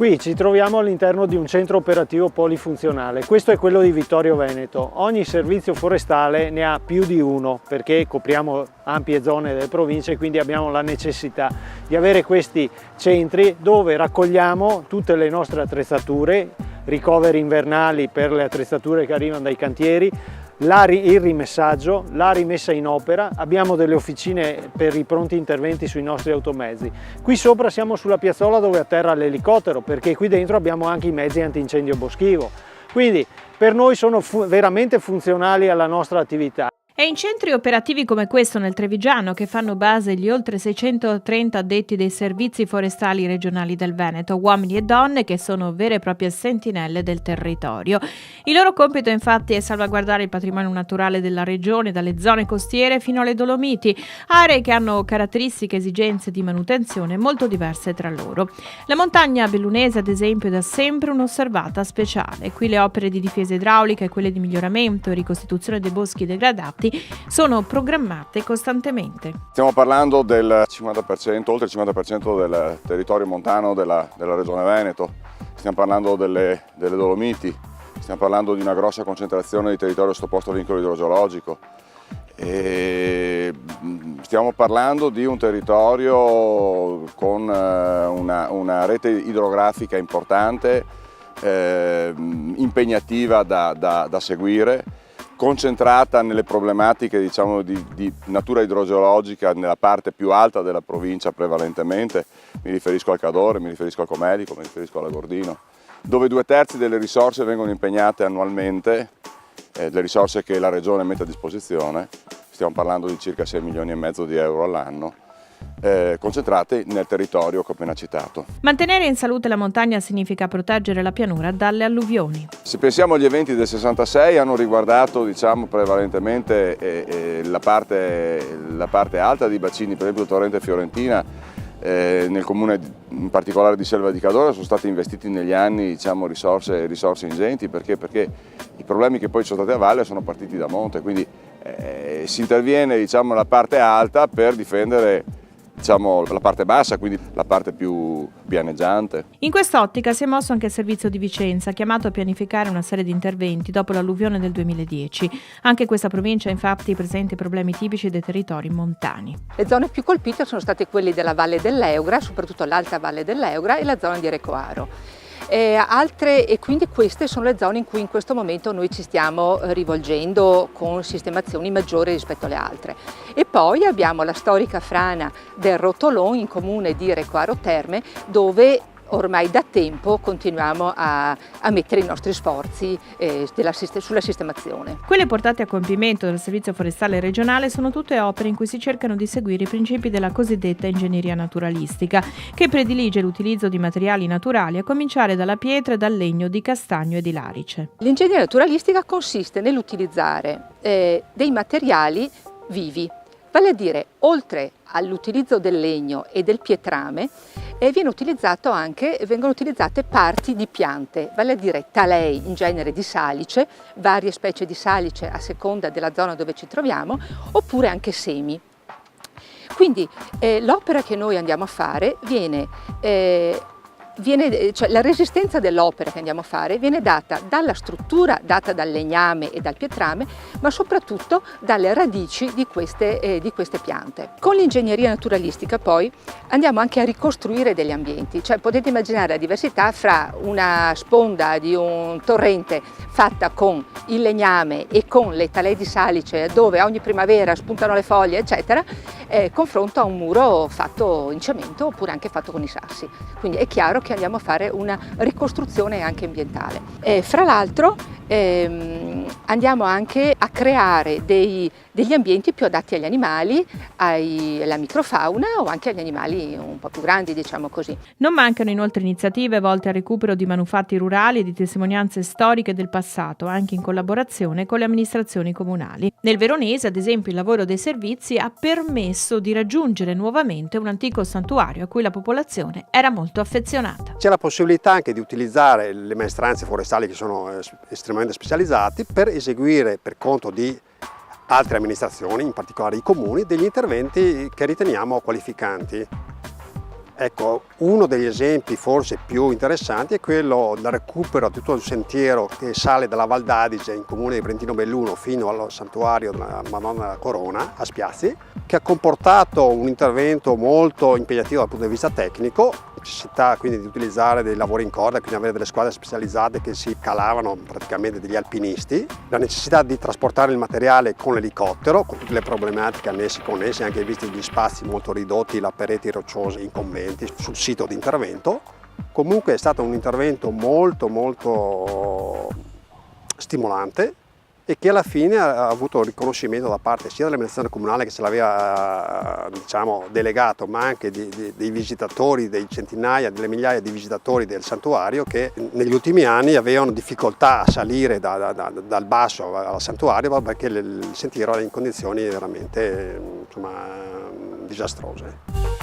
Qui ci troviamo all'interno di un centro operativo polifunzionale, questo è quello di Vittorio Veneto. Ogni servizio forestale ne ha più di uno perché copriamo ampie zone delle province e quindi abbiamo la necessità di avere questi centri dove raccogliamo tutte le nostre attrezzature, ricoveri invernali per le attrezzature che arrivano dai cantieri, il rimessaggio, la rimessa in opera, abbiamo delle officine per i pronti interventi sui nostri automezzi. Qui sopra siamo sulla piazzola dove atterra l'elicottero perché qui dentro abbiamo anche i mezzi antincendio boschivo, quindi per noi sono veramente funzionali alla nostra attività. È in centri operativi come questo nel Trevigiano che fanno base gli oltre 630 addetti dei servizi forestali regionali del Veneto, uomini e donne che sono vere e proprie sentinelle del territorio. Il loro compito infatti è salvaguardare il patrimonio naturale della regione, dalle zone costiere fino alle Dolomiti, aree che hanno caratteristiche e esigenze di manutenzione molto diverse tra loro. La montagna bellunese, ad esempio, è da sempre un'osservata speciale. Qui le opere di difesa idraulica e quelle di miglioramento e ricostituzione dei boschi degradati sono programmate costantemente. Stiamo parlando del 50%, oltre il 50% del territorio montano della regione Veneto, stiamo parlando delle Dolomiti, stiamo parlando di una grossa concentrazione di territorio sottoposto a vincolo idrogeologico. E stiamo parlando di un territorio con una rete idrografica importante, impegnativa da seguire, concentrata nelle problematiche di natura idrogeologica nella parte più alta della provincia prevalentemente, mi riferisco al Cadore, mi riferisco al Comelico, mi riferisco all'Agordino, dove 2/3 delle risorse vengono impegnate annualmente, le risorse che la Regione mette a disposizione, stiamo parlando di circa 6,5 milioni di euro all'anno, concentrate nel territorio che ho appena citato. Mantenere in salute la montagna significa proteggere la pianura dalle alluvioni. Se pensiamo agli eventi del 66 hanno riguardato prevalentemente la parte alta dei bacini, per esempio il torrente Fiorentina, nel comune in particolare di Selva di Cadore sono stati investiti negli anni risorse ingenti perché i problemi che poi sono stati a valle sono partiti da monte, quindi si interviene alla parte alta per difendere la parte bassa, quindi la parte più pianeggiante. In quest'ottica si è mosso anche il servizio di Vicenza, chiamato a pianificare una serie di interventi dopo l'alluvione del 2010. Anche questa provincia infatti presenta i problemi tipici dei territori montani. Le zone più colpite sono state quelle della Valle dell'Eugra, soprattutto l'alta Valle dell'Eugra e la zona di Recoaro. E quindi queste sono le zone in cui in questo momento noi ci stiamo rivolgendo con sistemazioni maggiori rispetto alle altre. E poi abbiamo la storica frana del Rotolon in comune di Recoaro Terme, dove ormai da tempo continuiamo a mettere i nostri sforzi sulla sistemazione. Quelle portate a compimento dal Servizio Forestale Regionale sono tutte opere in cui si cercano di seguire i principi della cosiddetta ingegneria naturalistica, che predilige l'utilizzo di materiali naturali, a cominciare dalla pietra e dal legno di castagno e di larice. L'ingegneria naturalistica consiste nell'utilizzare dei materiali vivi, vale a dire, oltre all'utilizzo del legno e del pietrame, vengono utilizzate parti di piante, vale a dire talei in genere di salice, varie specie di salice a seconda della zona dove ci troviamo, oppure anche semi. Quindi l'opera che noi andiamo a fare cioè la resistenza dell'opera che andiamo a fare viene data dalla struttura data dal legname e dal pietrame, ma soprattutto dalle radici di queste piante. Con l'ingegneria naturalistica poi andiamo anche a ricostruire degli ambienti, cioè potete immaginare la diversità fra una sponda di un torrente fatta con il legname e con le talè di salice dove ogni primavera spuntano le foglie eccetera, confronto a un muro fatto in cemento oppure anche fatto con i sassi. Quindi è chiaro che andiamo a fare una ricostruzione anche ambientale. Fra l'altro andiamo anche a creare degli ambienti più adatti agli animali, alla microfauna o anche agli animali un po' più grandi, diciamo così. Non mancano inoltre iniziative volte al recupero di manufatti rurali e di testimonianze storiche del passato, anche in collaborazione con le amministrazioni comunali. Nel Veronese, ad esempio, il lavoro dei servizi ha permesso di raggiungere nuovamente un antico santuario a cui la popolazione era molto affezionata. C'è la possibilità anche di utilizzare le maestranze forestali che sono estremamente specializzati per eseguire per conto di altre amministrazioni, in particolare i comuni, degli interventi che riteniamo qualificanti. Ecco, uno degli esempi forse più interessanti è quello del recupero di tutto il sentiero che sale dalla Val d'Adige in comune di Brentino Belluno fino al santuario della Madonna della Corona a Spiazzi, che ha comportato un intervento molto impegnativo dal punto di vista tecnico, necessità quindi di utilizzare dei lavori in corda, quindi avere delle squadre specializzate che si calavano praticamente degli alpinisti, la necessità di trasportare il materiale con l'elicottero, con tutte le problematiche connesse, anche visti gli spazi molto ridotti, le pareti rocciose incombenti sul sito di intervento. Comunque è stato un intervento molto stimolante e che alla fine ha avuto riconoscimento da parte sia dell'amministrazione comunale che se l'aveva delegato, ma anche dei visitatori, dei centinaia, delle migliaia di visitatori del santuario che negli ultimi anni avevano difficoltà a salire dal basso al santuario perché il sentiero era in condizioni veramente disastrose.